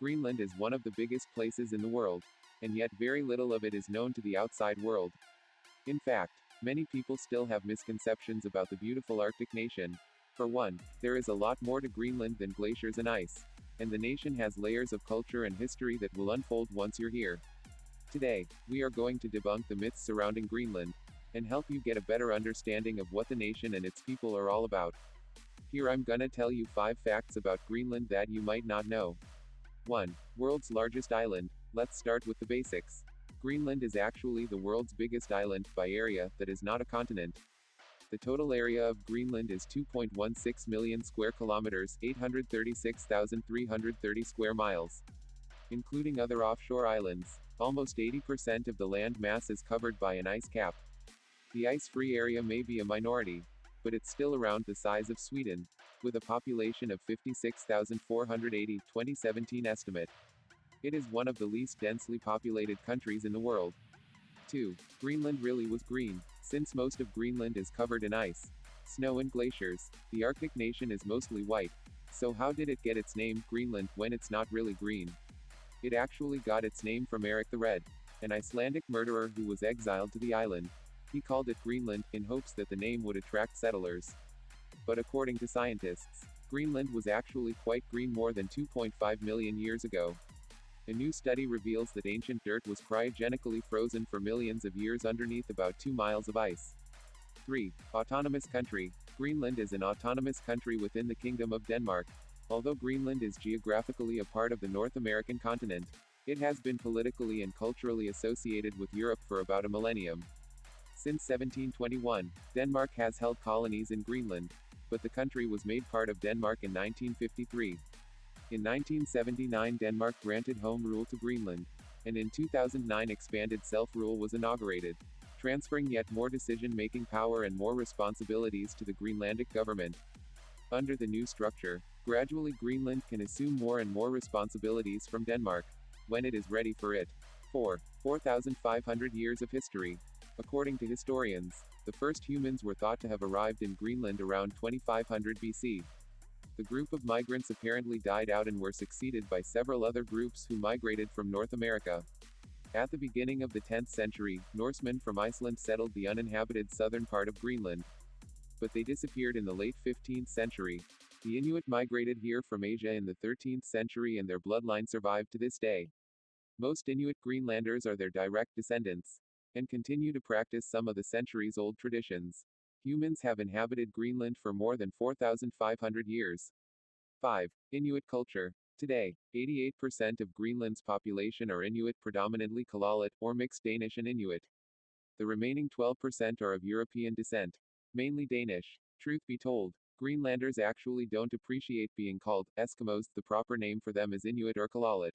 Greenland is one of the biggest places in the world, and yet very little of it is known to the outside world. In fact, many people still have misconceptions about the beautiful Arctic nation. For one, there is a lot more to Greenland than glaciers and ice, and the nation has layers of culture and history that will unfold once you're here. Today, we are going to debunk the myths surrounding Greenland, and help you get a better understanding of what the nation and its people are all about. Here I'm gonna tell you 5 facts about Greenland that you might not know. 1. World's largest island. Let's start with the basics. Greenland is actually the world's biggest island, by area, that is not a continent. The total area of Greenland is 2.16 million square kilometers, 836,330 square miles. Including other offshore islands, almost 80% of the land mass is covered by an ice cap. The ice-free area may be a minority, but it's still around the size of Sweden, with a population of 56,480, 2017 estimate. It is one of the least densely populated countries in the world. 2. Greenland really was green. Since most of Greenland is covered in ice, snow and glaciers, the Arctic nation is mostly white. So how did it get its name, Greenland, when it's not really green? It actually got its name from Eric the Red, an Icelandic murderer who was exiled to the island. He called it Greenland, in hopes that the name would attract settlers. But according to scientists, Greenland was actually quite green more than 2.5 million years ago. A new study reveals that ancient dirt was cryogenically frozen for millions of years underneath about 2 miles of ice. 3. Autonomous country. Greenland is an autonomous country within the Kingdom of Denmark. Although Greenland is geographically a part of the North American continent, it has been politically and culturally associated with Europe for about a millennium. Since 1721, Denmark has held colonies in Greenland, but the country was made part of Denmark in 1953. In 1979 Denmark granted home rule to Greenland, and in 2009 expanded self-rule was inaugurated, transferring yet more decision-making power and more responsibilities to the Greenlandic government. Under the new structure, gradually Greenland can assume more and more responsibilities from Denmark, when it is ready for it. 4. 4,500 years of history. According to historians, the first humans were thought to have arrived in Greenland around 2500 BC. The group of migrants apparently died out and were succeeded by several other groups who migrated from North America. At the beginning of the 10th century, Norsemen from Iceland settled the uninhabited southern part of Greenland. But they disappeared in the late 15th century. The Inuit migrated here from Asia in the 13th century and their bloodline survived to this day. Most Inuit Greenlanders are their direct descendants, and continue to practice some of the centuries-old traditions. Humans have inhabited Greenland for more than 4,500 years. 5. Inuit culture. Today, 88% of Greenland's population are Inuit, predominantly Kalaallit, or mixed Danish and Inuit. The remaining 12% are of European descent, mainly Danish. Truth be told, Greenlanders actually don't appreciate being called Eskimos. The proper name for them is Inuit or Kalaallit.